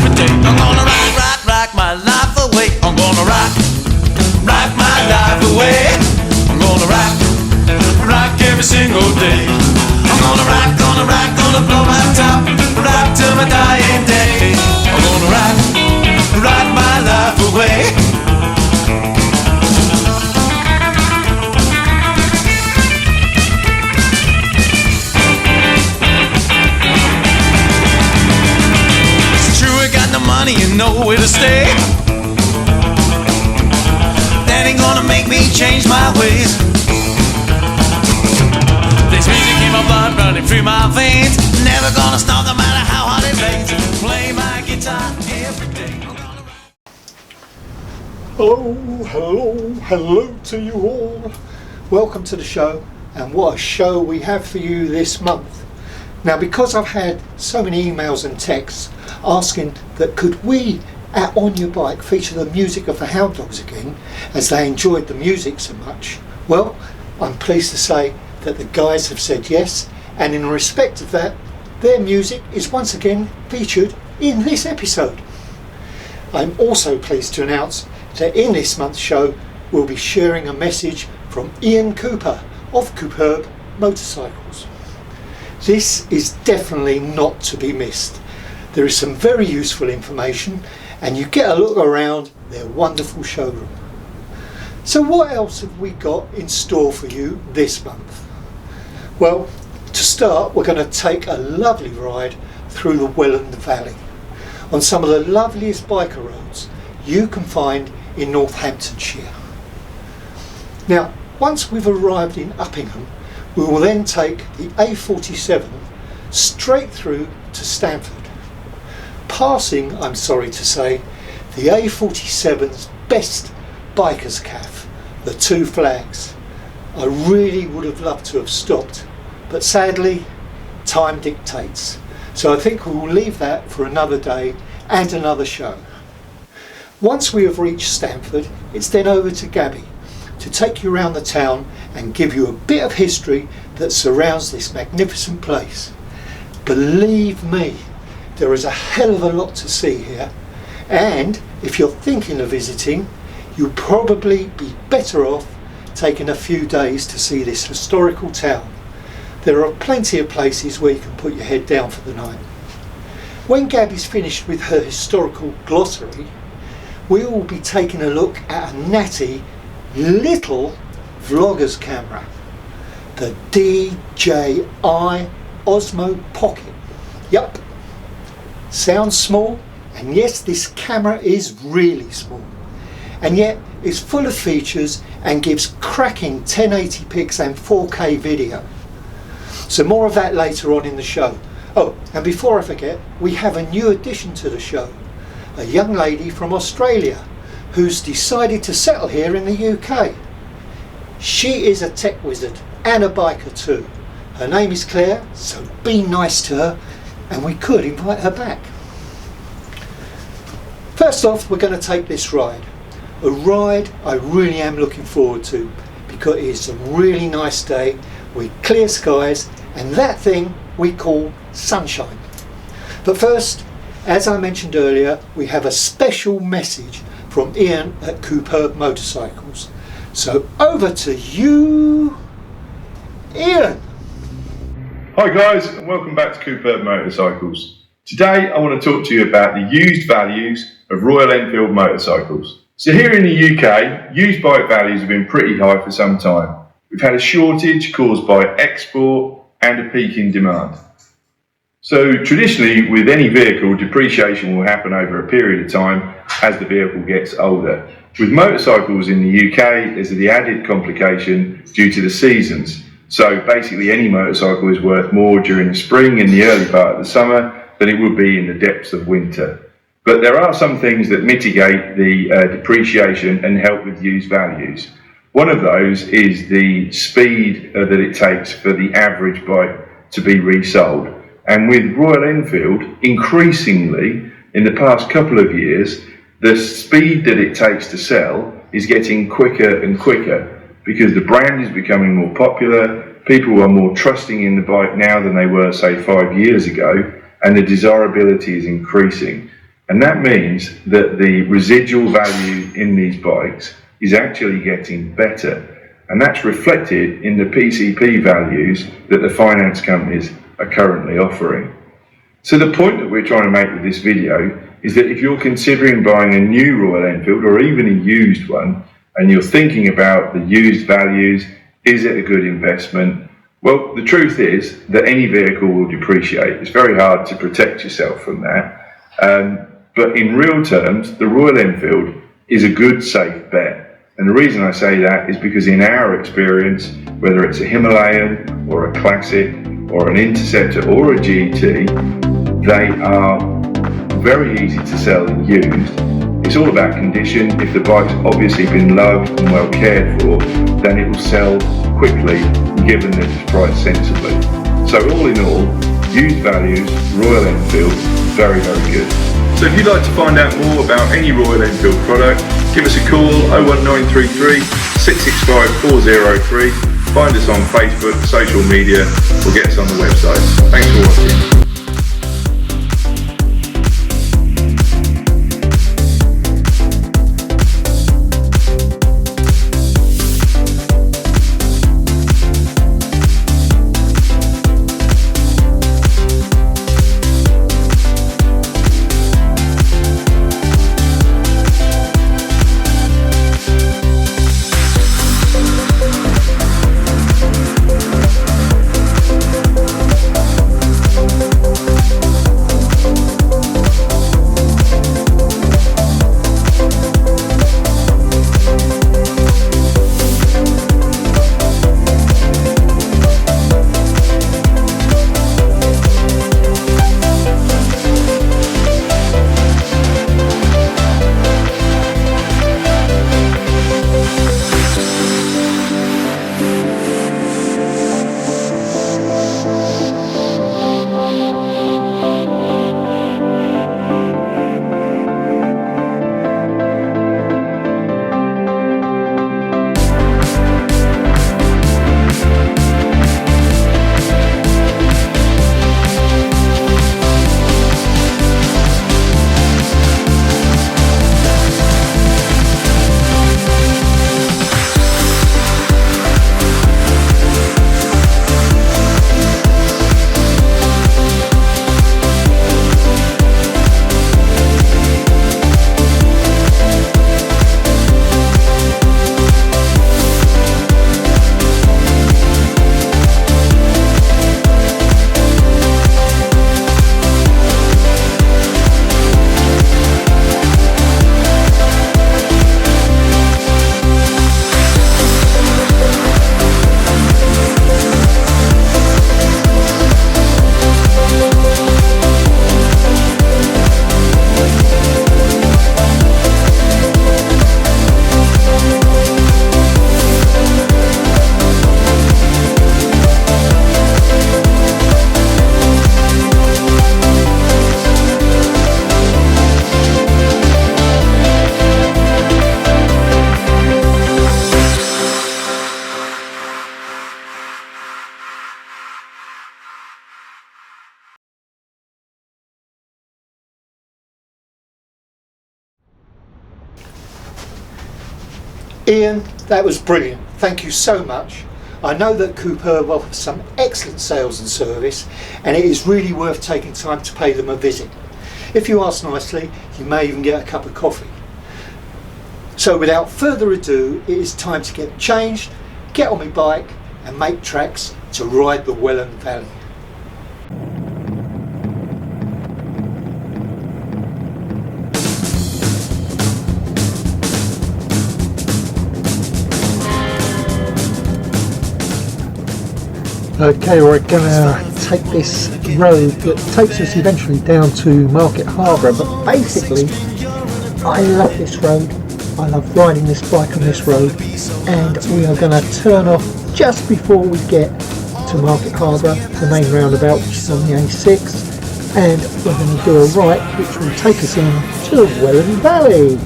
every day. I'm gonna rock my life away. I'm gonna rock my life away. I'm gonna rock every single day. I'm gonna blow my top, rock till my dying day. I'm gonna rock my life away. Money and nowhere to stay. That ain't gonna make me change my ways. This music in my blood running through my veins. Never gonna stop no matter how hard it rains. Play my guitar every day. Hello to you all. Welcome to the show, and what a show we have for you this month. Now, because I've had so many emails and texts asking that could we at On Your Bike feature the music of the Houndogs again, as they enjoyed the music so much, well, I'm pleased to say that the guys have said yes, and in respect of that, their music is once again featured in this episode. I'm also pleased to announce that in this month's show we'll be sharing a message from Ian Cooper of Cooperb Motorcycles. This is definitely not to be missed. There is some very useful information, and you get a look around their wonderful showroom. So what else have we got in store for you this month? Well, to start, we're going to take a lovely ride through the Welland Valley on some of the loveliest biker roads you can find in Northamptonshire. Now, once we've arrived in Uppingham, we will then take the A47 straight through to Stamford, passing, I'm sorry to say, the A47's best bikers cafe, the Two Flags. I really would have loved to have stopped, but sadly time dictates, so I think we will leave that for another day and another show. Once we have reached Stamford, it's then over to Gabby to take you around the town and give you a bit of history that surrounds this magnificent place. Believe me, there is a hell of a lot to see here, and if you're thinking of visiting, you'll probably be better off taking a few days to see this historical town. There are plenty of places where you can put your head down for the night. When Gabby's finished with her historical glossary, we will be taking a look at a natty little vlogger's camera, the DJI Osmo Pocket. Yup, sounds small, and yes, this camera is really small, and yet it's full of features and gives cracking 1080 pics and 4K video. So more of that later on in the show. Oh, and before I forget, we have a new addition to the show, a young lady from Australia who's decided to settle here in the UK. She is a tech wizard and a biker too. Her name is Claire, so be nice to her, and we could invite her back. First off, we're going to take this ride. A ride I really am looking forward to, because it is a really nice day with clear skies and that thing we call sunshine. But first, as I mentioned earlier, we have a special message from Ian at Cooperb Motorcycles. So over to you, Ian. Hi guys, and welcome back to Cooperb Motorcycles. Today I want to talk to you about the used values of Royal Enfield motorcycles. So here in the UK, used bike values have been pretty high for some time. We've had a shortage caused by export and a peak in demand. So traditionally, with any vehicle, depreciation will happen over a period of time as the vehicle gets older. With motorcycles in the UK, there's the added complication due to the seasons. So basically any motorcycle is worth more during the spring and the early part of the summer than it would be in the depths of winter. But there are some things that mitigate the depreciation and help with used values. One of those is the speed that it takes for the average bike to be resold. And with Royal Enfield, increasingly, in the past couple of years, the speed that it takes to sell is getting quicker and quicker because the brand is becoming more popular, people are more trusting in the bike now than they were, say, 5 years ago, and the desirability is increasing. And that means that the residual value in these bikes is actually getting better. And that's reflected in the PCP values that the finance companies are currently offering. So the point that we're trying to make with this video is that if you're considering buying a new Royal Enfield or even a used one, and you're thinking about the used values, is it a good investment? Well, the truth is that any vehicle will depreciate. It's very hard to protect yourself from that. But in real terms, the Royal Enfield is a good, safe bet. And the reason I say that is because in our experience, whether it's a Himalayan or a Classic or an Interceptor or a GT, they are very easy to sell and used. It's all about condition. If the bike's obviously been loved and well cared for, then it will sell quickly, given that it's priced sensibly. So all in all, used values, Royal Enfield, very, very good. So if you'd like to find out more about any Royal Enfield product, give us a call 01933 665 403. Find us on Facebook, social media, or get us on the website. Thanks for watching. Ian, that was brilliant. Thank you so much. I know that Cooperb offers some excellent sales and service, and it is really worth taking time to pay them a visit. If you ask nicely, you may even get a cup of coffee. So without further ado, it is time to get changed, get on my bike and make tracks to ride the Welland Valley. Okay, we're going to take this road that takes us eventually down to Market Harbour, but basically I love this road, I love riding this bike on this road, and we are going to turn off just before we get to Market Harbour, the main roundabout which is on the A6, and we're going to do a right which will take us in to Welland Valley.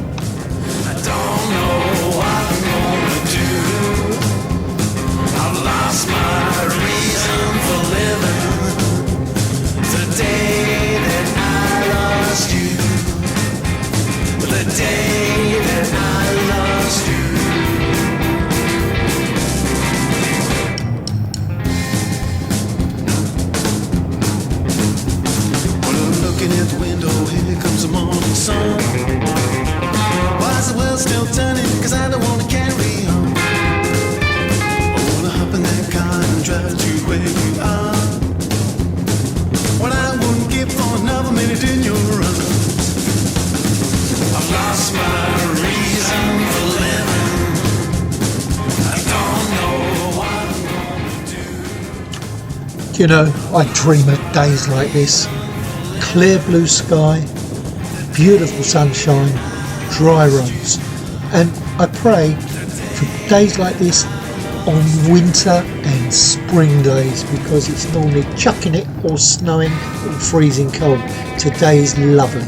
day that I lost you. Well, I'm looking at the window, here comes the morning sun. Why is the world still turning? 'Cause I don't want to carry on. I wanna hop in that car and drive to where you are. What I wouldn't give for another minute in your arms. I've lost my reason for living. I don't know what I'm gonna do. You know, I dream of days like this. Clear blue sky, beautiful sunshine, dry roads. And I pray for days like this on winter and spring days, because it's normally chucking it or snowing or freezing cold. Today's lovely.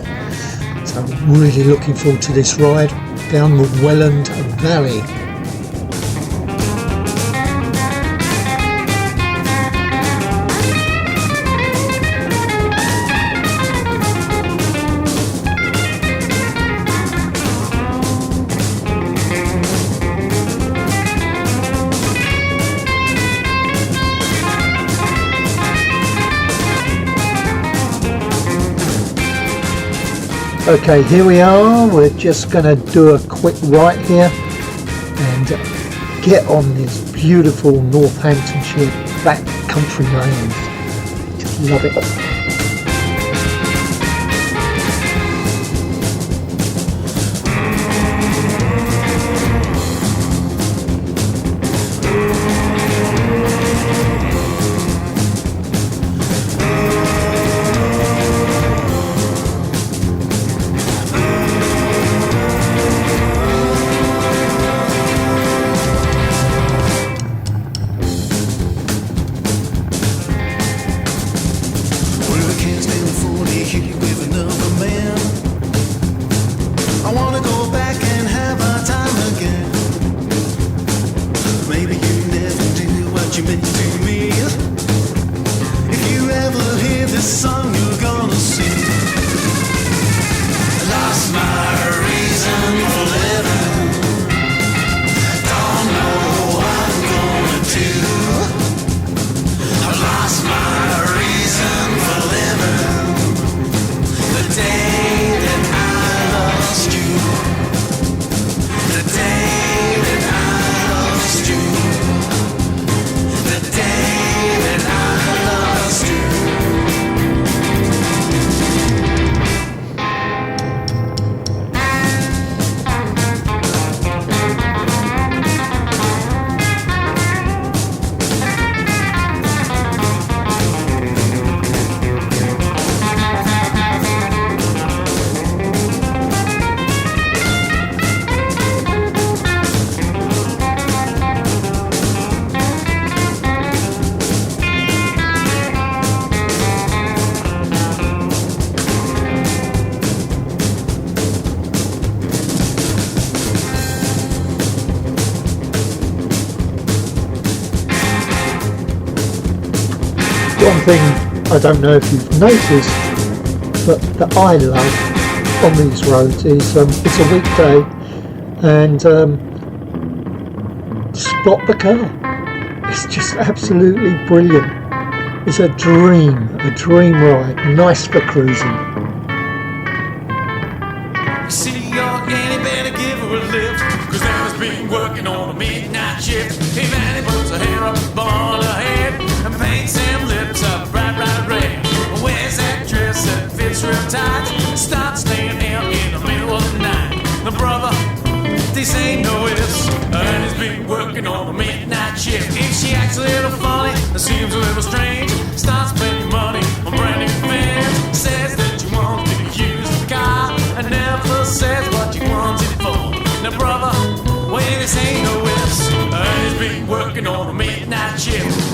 So I'm really looking forward to this ride down the Welland Valley. Okay, here we are. We're just going to do a quick right here and get on this beautiful Northamptonshire back country lanes. Just love it. One thing I don't know if you've noticed, but that I love on these roads is it's a weekday and spot the car. It's just absolutely brilliant. It's a dream ride, nice for cruising. See, you ain't better give her a lift, 'cause now it's been working on a midnight shift. If Annie puts her hair up, ball her head, and paints them lips up bright red. Wears that dress that fits real tight, starts staying out in the middle of the night. The brother, this ain't no ifs, and he's been working on a midnight shift. If she acts a little funny, that seems a little strange, starts spending money on brand new fans, says that you want to use the car, and never says what you want it for. Now brother, well this ain't no ifs, and he's been working on a midnight shift.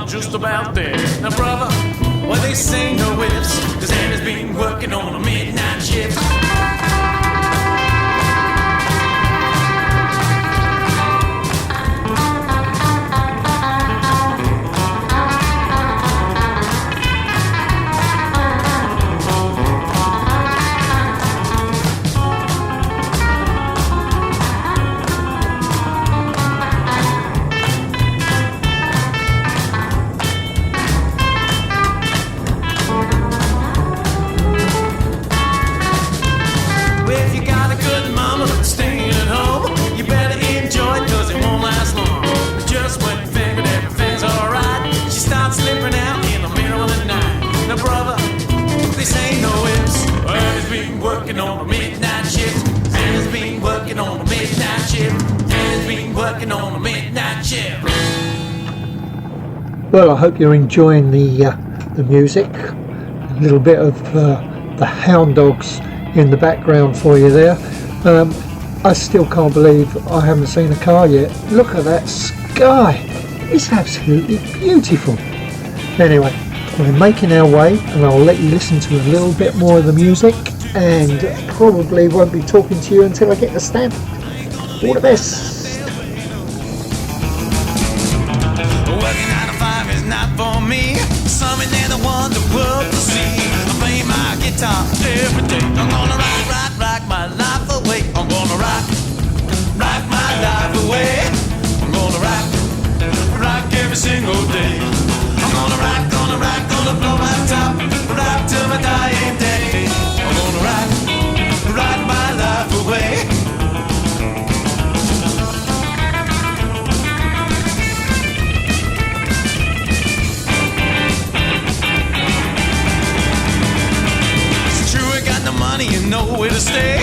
I'm just about there. Now, brother, well, this ain't no ifs, cause Anna's been working on a midnight shift. Well, I hope you're enjoying the music. A little bit of the Houndogs in the background for you there. I still can't believe I haven't seen a car yet. Look at that sky. It's absolutely beautiful. Anyway, we're making our way, and I'll let you listen to a little bit more of the music, and probably won't be talking to you until I get to Stamford. All the best. Not for me, something that I want the world to see. I play my guitar every day. I'm gonna rock my life away. I'm gonna rock my life away. I'm gonna rock every single day. I'm gonna blow my top, rock till my dying day. I'm gonna rock my life away. You know where to stay.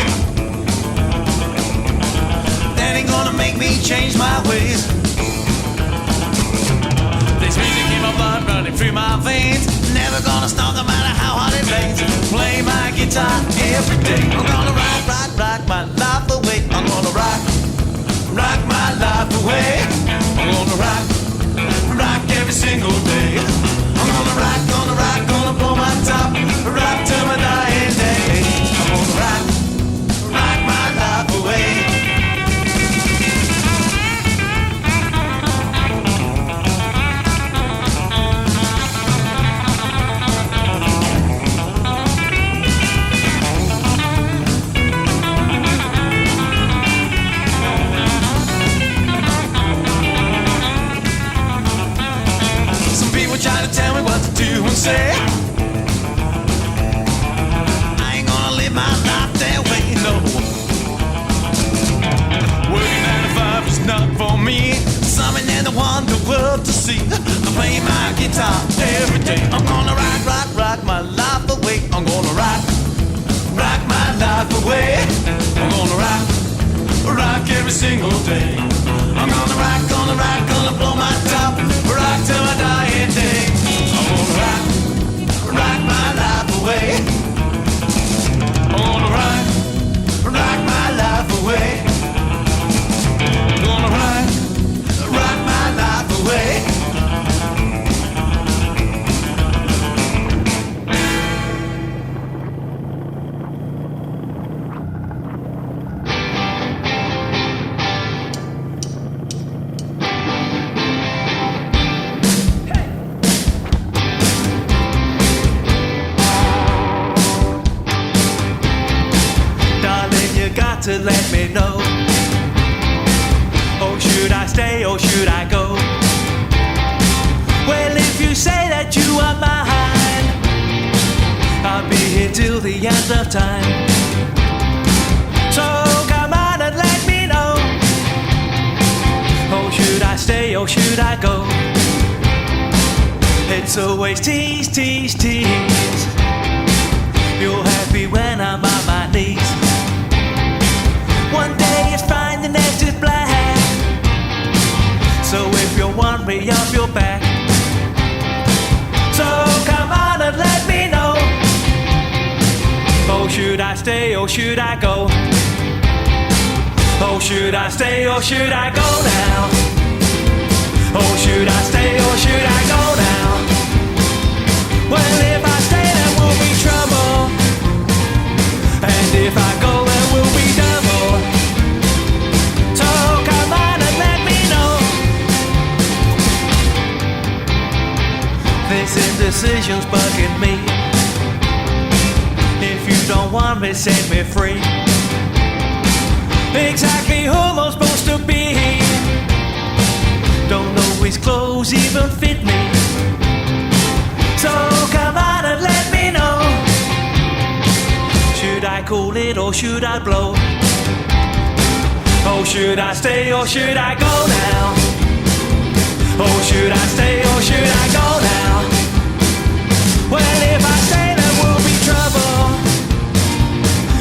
That ain't gonna make me change my ways. This music in my blood running through my veins. Never gonna stop no matter how hard it rains. Play my guitar every day. I'm gonna rock my life away. I'm gonna rock my life away. I'm gonna rock every single day. I'm gonna blow my top, rock till my dying day. I'm gonna rock my life away. Some people try to tell me what to do and say. My life that way, no. Working 9 to 5 is not for me. Something that I want the world to see. I play my guitar every day. I'm gonna rock my life away. I'm gonna rock my life away. I'm gonna rock every single day. I'm gonna blow my top, rock till my dying day. I'm gonna rock my life away. I'm gonna rock my life away. I'm gonna rock my life away. To let me know. Oh, should I stay or should I go? Well, if you say that you are mine, I'll be here till the end of time. So come on and let me know. Oh, should I stay or should I go? It's always tease, tease, tease. You're happy when I'm on my knees. One day it's fine, the next is black. So if you want me off your back, so come on and let me know. Oh, should I stay or should I go? Oh, should I stay or should I go now? Oh, should I stay or should I go decisions bugging me. If you don't want me, set me free. Exactly who am I supposed to be? Don't know his clothes even fit me. So come on and let me know. Should I cool it or should I blow? Oh, should I stay or should I go now? Oh, should I stay or should I go now? Well, if I stay there will be trouble,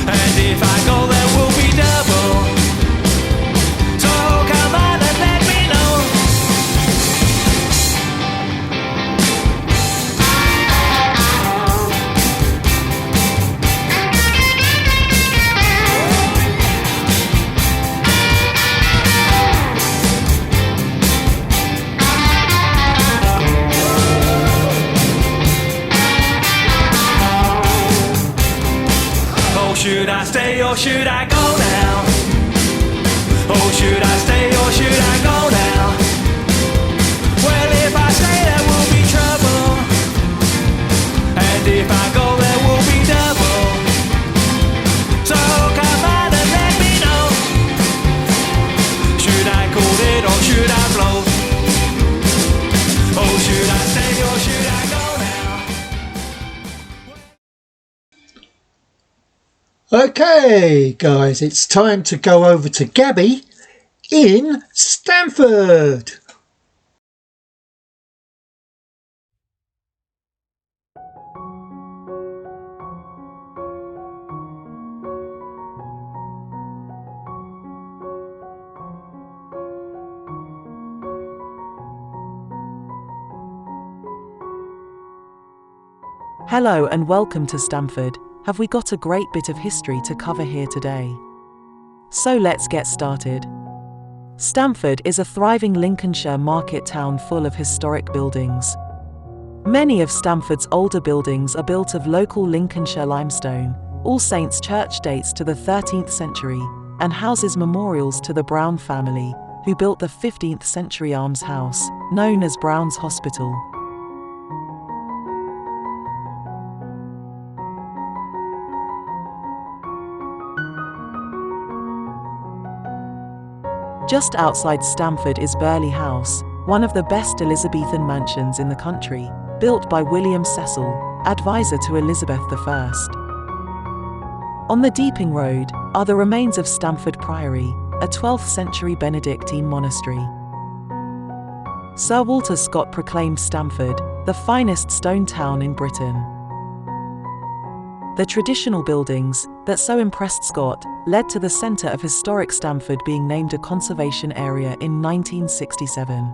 and if I go there will be double. So come on and let me know. Should I stay or should I go now? Oh, should I stay or should I go now? Well, if I stay there will be trouble, and if I go there will be double. So come on and let me know. Should I cool it or should I blow? Oh, should I stay or should I go now? Okay, guys, it's time to go over to Gabby in Stamford. Hello and welcome to Stamford. Have we got a great bit of history to cover here today? So let's get started. Stamford is a thriving Lincolnshire market town full of historic buildings. Many of Stamford's older buildings are built of local Lincolnshire limestone. All Saints Church dates to the 13th century and houses memorials to the Brown family, who built the 15th century almshouse, known as Brown's Hospital. Just outside Stamford is Burghley House, one of the best Elizabethan mansions in the country, built by William Cecil, advisor to Elizabeth I. On the Deeping Road are the remains of Stamford Priory, a 12th century Benedictine monastery. Sir Walter Scott proclaimed Stamford the finest stone town in Britain. The traditional buildings that so impressed Scott led to the centre of historic Stamford being named a conservation area in 1967.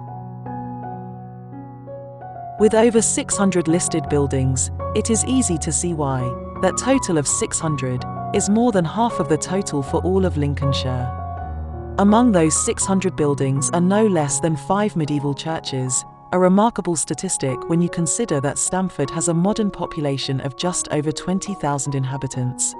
With over 600 listed buildings, it is easy to see why that total of 600 is more than half of the total for all of Lincolnshire. Among those 600 buildings are no less than 5 medieval churches, a remarkable statistic when you consider that Stamford has a modern population of just over 20,000 inhabitants.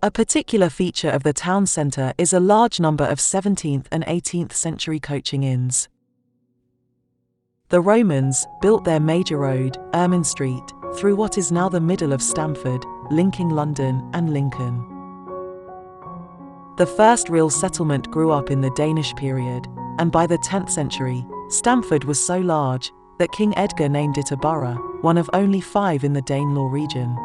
A particular feature of the town centre is a large number of 17th and 18th century coaching inns. The Romans built their major road, Ermine Street, through what is now the middle of Stamford, linking London and Lincoln. The first real settlement grew up in the Danish period, and by the 10th century, Stamford was so large that King Edgar named it a borough, one of only 5 in the Danelaw region.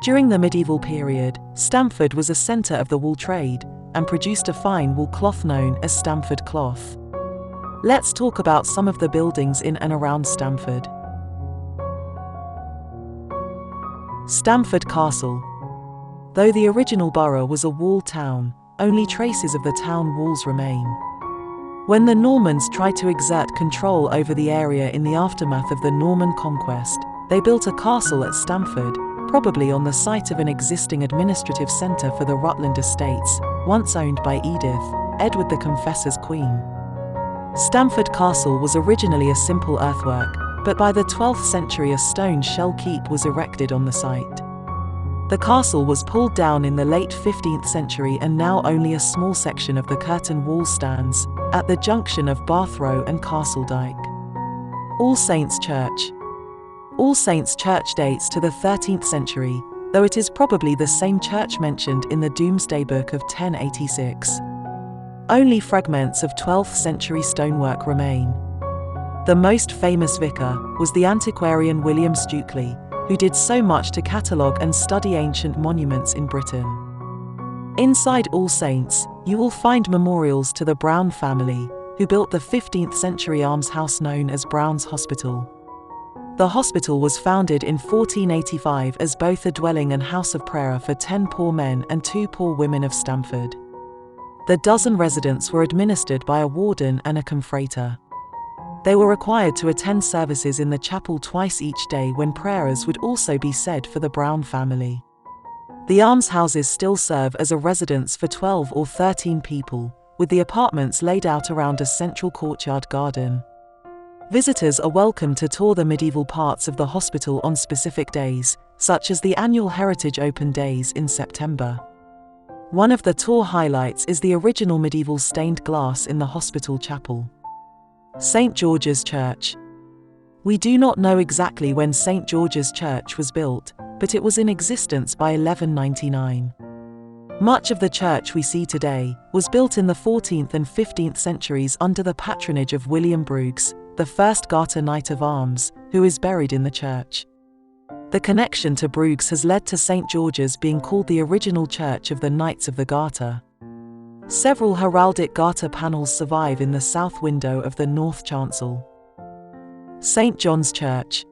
During the medieval period, Stamford was a centre of the wool trade and produced a fine wool cloth known as Stamford cloth. Let's talk about some of the buildings in and around Stamford. Stamford Castle. Though the original borough was a walled town, only traces of the town walls remain. When the Normans tried to exert control over the area in the aftermath of the Norman conquest, they built a castle at Stamford, probably on the site of an existing administrative centre for the Rutland estates, once owned by Edith, Edward the Confessor's queen. Stamford Castle was originally a simple earthwork, but by the 12th century a stone shell keep was erected on the site. The castle was pulled down in the late 15th century and now only a small section of the curtain wall stands, at the junction of Bath Row and Castle Dyke. All Saints Church. All Saints Church dates to the 13th century, though it is probably the same church mentioned in the Domesday Book of 1086. Only fragments of 12th century stonework remain. The most famous vicar was the antiquarian William Stukely, who did so much to catalogue and study ancient monuments in Britain. Inside All Saints, you will find memorials to the Brown family, who built the 15th century almshouse known as Brown's Hospital. The hospital was founded in 1485 as both a dwelling and house of prayer for 10 poor men and 2 poor women of Stamford. The dozen residents were administered by a warden and a confrater. They were required to attend services in the chapel twice each day when prayers would also be said for the Brown family. The almshouses still serve as a residence for 12 or 13 people, with the apartments laid out around a central courtyard garden. Visitors are welcome to tour the medieval parts of the hospital on specific days, such as the annual Heritage Open Days in September. One of the tour highlights is the original medieval stained glass in the hospital chapel. St. George's Church. We do not know exactly when St. George's Church was built, but it was in existence by 1199. Much of the church we see today was built in the 14th and 15th centuries under the patronage of William Bruges, the first Garter Knight of Arms, who is buried in the church. The connection to Bruges has led to St. George's being called the original church of the Knights of the Garter. Several heraldic garter panels survive in the south window of the north chancel. St. John's Church.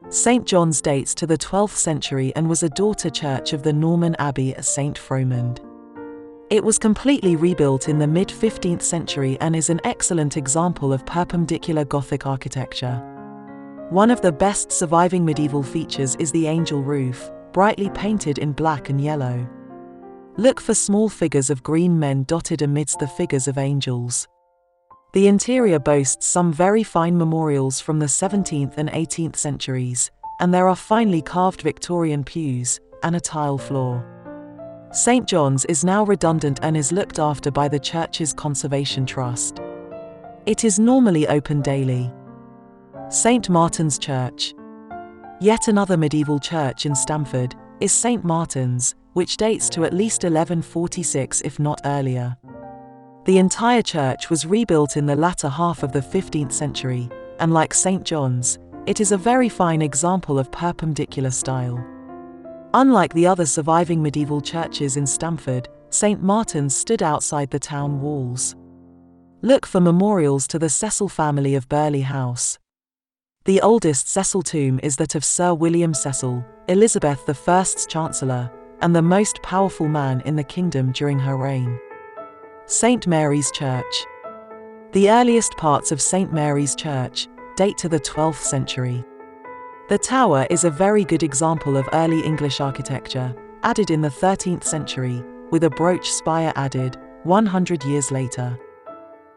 St. John's dates to the 12th century and was a daughter church of the Norman Abbey at St. Fromond. It was completely rebuilt in the mid-15th century and is an excellent example of perpendicular Gothic architecture. One of the best surviving medieval features is the angel roof, brightly painted in black and yellow. Look for small figures of green men dotted amidst the figures of angels. The interior boasts some very fine memorials from the 17th and 18th centuries, and there are finely carved Victorian pews and a tile floor. St. John's is now redundant and is looked after by the church's Conservation Trust. It is normally open daily. St. Martin's Church. Yet another medieval church in Stamford is St. Martin's, which dates to at least 1146 if not earlier. The entire church was rebuilt in the latter half of the 15th century, and like St. John's, it is a very fine example of perpendicular style. Unlike the other surviving medieval churches in Stamford, St. Martin's stood outside the town walls. Look for memorials to the Cecil family of Burghley House. The oldest Cecil tomb is that of Sir William Cecil, Elizabeth I's Chancellor, and the most powerful man in the kingdom during her reign. St. Mary's Church. The earliest parts of St. Mary's Church date to the 12th century. The tower is a very good example of early English architecture, added in the 13th century, with a brooch spire added 100 years later.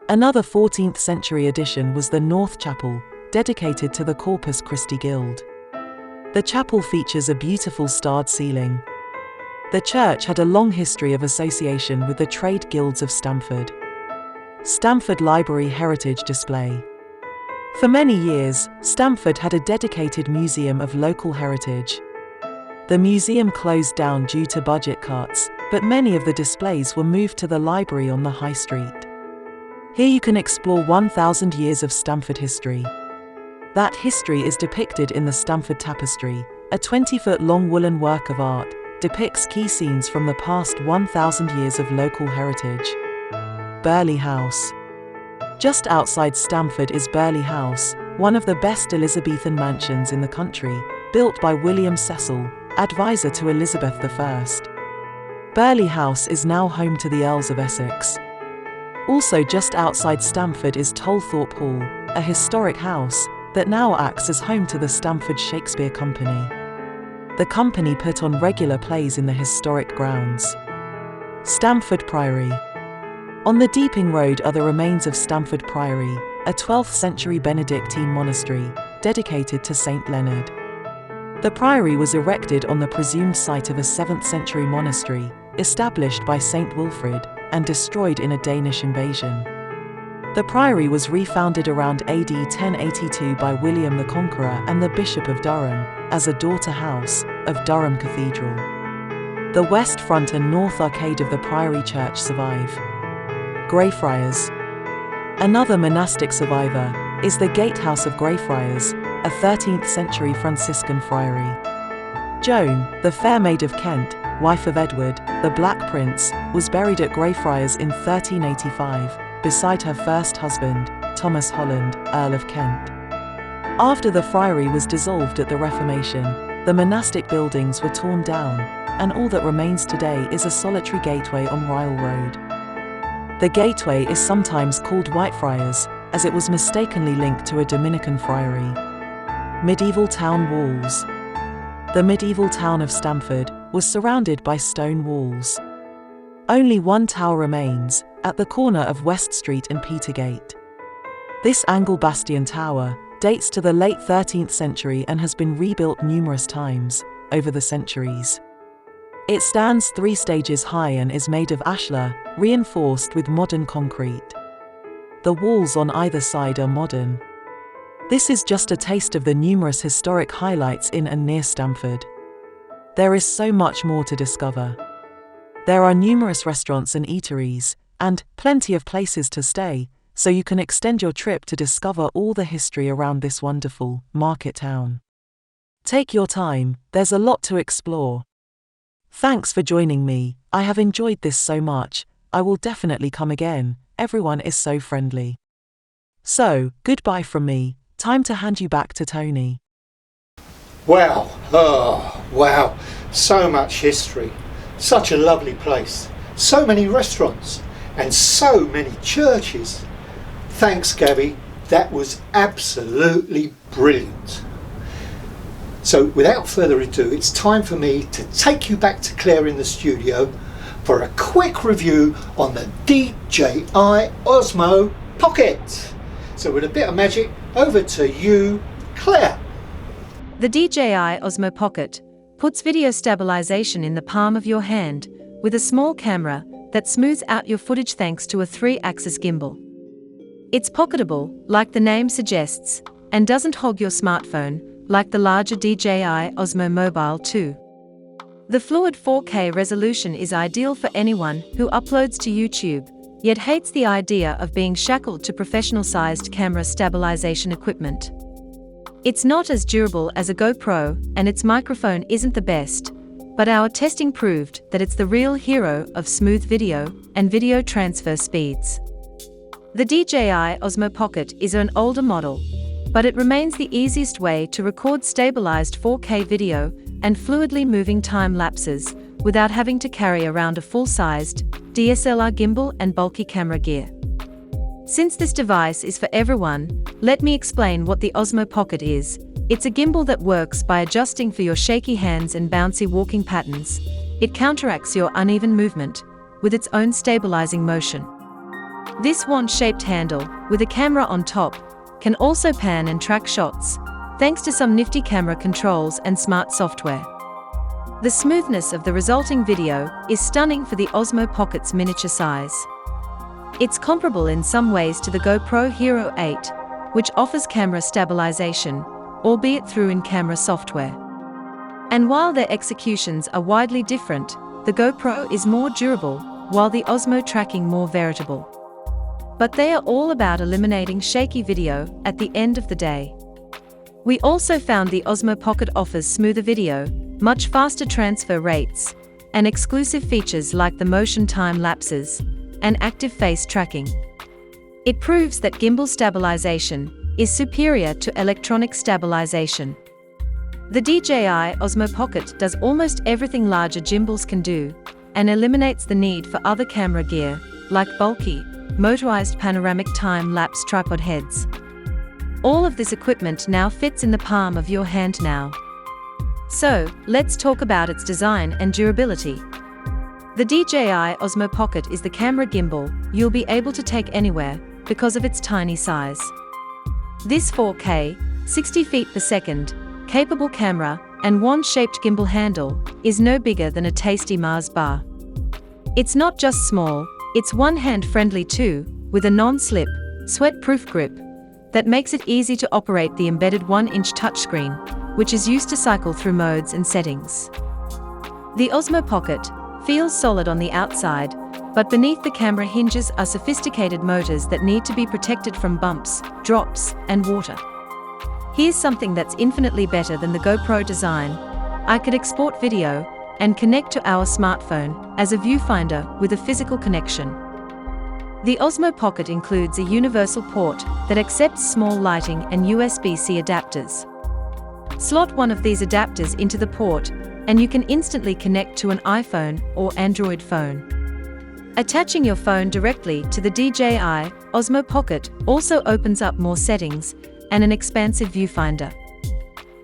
Another 14th century addition was the North Chapel, dedicated to the Corpus Christi Guild. The chapel features a beautiful starred ceiling. The church had a long history of association with the trade guilds of Stamford. Stamford Library Heritage Display. For many years, Stamford had a dedicated museum of local heritage. The museum closed down due to budget cuts, but many of the displays were moved to the library on the High Street. Here you can explore 1,000 years of Stamford history. That history is depicted in the Stamford Tapestry, a 20-foot-long woolen work of art, depicts key scenes from the past 1,000 years of local heritage. Burghley House. Just outside Stamford is Burghley House, one of the best Elizabethan mansions in the country, built by William Cecil, advisor to Elizabeth I. Burley House is now home to the Earls of Essex. Also just outside Stamford is Tolthorpe Hall, a historic house that now acts as home to the Stamford Shakespeare Company. The company put on regular plays in the historic grounds. Stamford Priory. On the Deeping Road are the remains of Stamford Priory, a 12th century Benedictine monastery dedicated to St. Leonard. The priory was erected on the presumed site of a 7th century monastery, established by St. Wilfrid, and destroyed in a Danish invasion. The priory was refounded around AD 1082 by William the Conqueror and the Bishop of Durham, as a daughter house of Durham Cathedral. The west front and north arcade of the priory church survive. Greyfriars. Another monastic survivor is the Gatehouse of Greyfriars, a 13th century Franciscan friary. Joan, the fair maid of Kent, wife of Edward, the Black Prince, was buried at Greyfriars in 1385, beside her first husband, Thomas Holland, Earl of Kent. After the friary was dissolved at the Reformation, the monastic buildings were torn down, and all that remains today is a solitary gateway on Ryle Road. The gateway is sometimes called Whitefriars, as it was mistakenly linked to a Dominican friary. Medieval town walls. The medieval town of Stamford was surrounded by stone walls. Only one tower remains, at the corner of West Street and Petergate. This angle bastion tower dates to the late 13th century and has been rebuilt numerous times over the centuries. It stands 3 stages high and is made of ashlar, reinforced with modern concrete. The walls on either side are modern. This is just a taste of the numerous historic highlights in and near Stamford. There is so much more to discover. There are numerous restaurants and eateries, and plenty of places to stay, so you can extend your trip to discover all the history around this wonderful market town. Take your time, there's a lot to explore. Thanks for joining me, I have enjoyed this so much, I will definitely come again, everyone is so friendly. So, goodbye from me, time to hand you back to Tony. Wow, oh wow, so much history, such a lovely place, so many restaurants and so many churches. Thanks Gabby, that was absolutely brilliant. So without further ado, it's time for me to take you back to Claire in the studio for a quick review on the DJI Osmo Pocket. So with a bit of magic, over to you, Claire. The DJI Osmo Pocket puts video stabilization in the palm of your hand with a small camera that smooths out your footage thanks to a 3-axis gimbal. It's pocketable, like the name suggests, and doesn't hog your smartphone, like the larger DJI Osmo Mobile 2. The fluid 4K resolution is ideal for anyone who uploads to YouTube, yet hates the idea of being shackled to professional-sized camera stabilization equipment. It's not as durable as a GoPro, and its microphone isn't the best, but our testing proved that it's the real hero of smooth video and video transfer speeds. The DJI Osmo Pocket is an older model, but it remains the easiest way to record stabilized 4K video and fluidly moving time lapses without having to carry around a full-sized DSLR gimbal and bulky camera gear. Since this device is for everyone, let me explain what the Osmo Pocket is. It's a gimbal that works by adjusting for your shaky hands and bouncy walking patterns. It counteracts your uneven movement with its own stabilizing motion. This wand-shaped handle, with a camera on top, can also pan and track shots, thanks to some nifty camera controls and smart software. The smoothness of the resulting video is stunning for the Osmo Pocket's miniature size. It's comparable in some ways to the GoPro Hero 8, which offers camera stabilization, albeit through in-camera software. And while their executions are widely different, the GoPro is more durable, while the Osmo tracking more veritable. But they are all about eliminating shaky video at the end of the day. We also found the Osmo Pocket offers smoother video, much faster transfer rates, and exclusive features like the motion time lapses and active face tracking. It proves that gimbal stabilization is superior to electronic stabilization. The DJI Osmo Pocket does almost everything larger gimbals can do, and eliminates the need for other camera gear, like bulky, motorized panoramic time-lapse tripod heads. All of this equipment now fits in the palm of your hand now. So, let's talk about its design and durability. The DJI Osmo Pocket is the camera gimbal you'll be able to take anywhere because of its tiny size. This 4K, 60 feet per second, capable camera and wand-shaped gimbal handle is no bigger than a tasty Mars bar. It's not just small, it's one-hand friendly too, with a non-slip, sweat-proof grip that makes it easy to operate the embedded 1-inch touchscreen, which is used to cycle through modes and settings. The Osmo Pocket feels solid on the outside, but beneath the camera hinges are sophisticated motors that need to be protected from bumps, drops, and water. Here's something that's infinitely better than the GoPro design. I could export video and connect to our smartphone as a viewfinder with a physical connection. The Osmo Pocket includes a universal port that accepts small lighting and USB-C adapters. Slot one of these adapters into the port, and you can instantly connect to an iPhone or Android phone. Attaching your phone directly to the DJI Osmo Pocket also opens up more settings and an expansive viewfinder.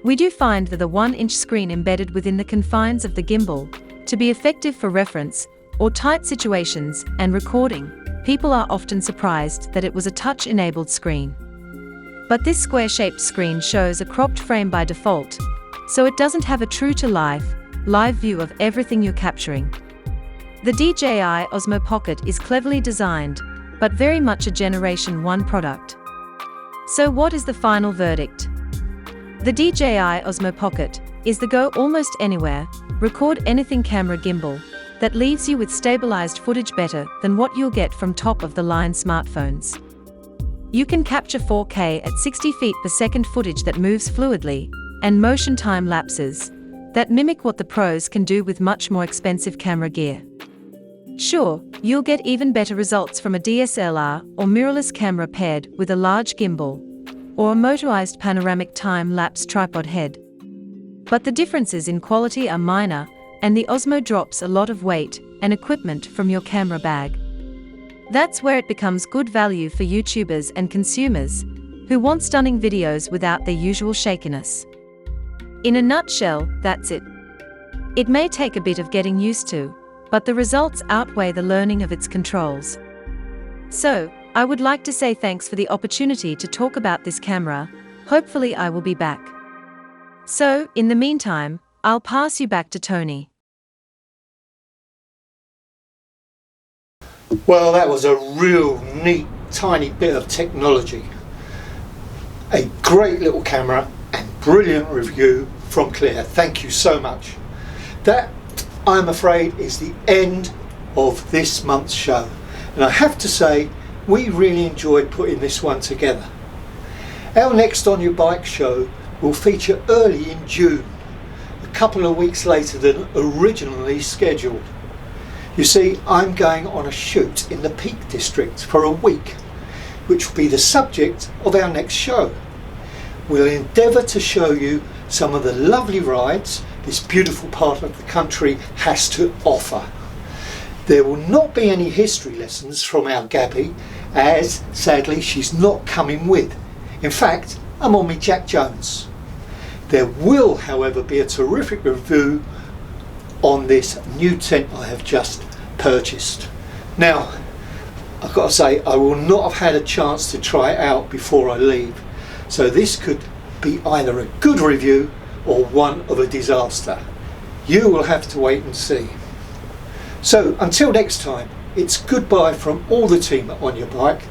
We do find that the 1-inch screen embedded within the confines of the gimbal to be effective for reference or tight situations and recording. People are often surprised that it was a touch-enabled screen. But this square-shaped screen shows a cropped frame by default, so it doesn't have a true-to-life, live view of everything you're capturing. The DJI Osmo Pocket is cleverly designed, but very much a Generation 1 product. So what is the final verdict? The DJI Osmo Pocket is the go almost anywhere, record anything camera gimbal that leaves you with stabilized footage better than what you'll get from top-of-the-line smartphones. You can capture 4K at 60 feet per second footage that moves fluidly, and motion time lapses that mimic what the pros can do with much more expensive camera gear. Sure, you'll get even better results from a DSLR or mirrorless camera paired with a large gimbal, or a motorized panoramic time-lapse tripod head. But the differences in quality are minor, and the Osmo drops a lot of weight and equipment from your camera bag. That's where it becomes good value for YouTubers and consumers who want stunning videos without their usual shakiness. In a nutshell, that's it. It may take a bit of getting used to, but the results outweigh the learning of its controls. So, I would like to say thanks for the opportunity to talk about this camera. Hopefully I will be back. So, in the meantime, I'll pass you back to Tony. Well, that was a real neat, tiny bit of technology. A great little camera and brilliant review from Claire. Thank you so much. That, I'm afraid, is the end of this month's show. And I have to say, we really enjoyed putting this one together. Our next OnYerBike show will feature early in June, a couple of weeks later than originally scheduled. You see, I'm going on a shoot in the Peak District for a week, which will be the subject of our next show. We'll endeavour to show you some of the lovely rides this beautiful part of the country has to offer. There will not be any history lessons from our Gabby, as sadly she's not coming with. In fact, I'm on my Jack Jones. There will, however, be a terrific review on this new tent I have just purchased. Now, I've got to say, I will not have had a chance to try it out before I leave, so this could be either a good review or one of a disaster. You will have to wait and see. So until next time, it's goodbye from all the team at OnYerBike,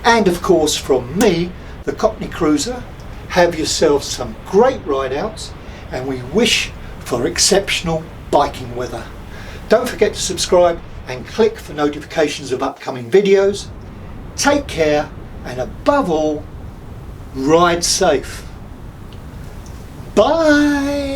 and of course from me, the Cockney Cruiser. Have yourselves some great rideouts, and we wish for exceptional biking weather. Don't forget to subscribe and click for notifications of upcoming videos. Take care, and above all, ride safe. Bye!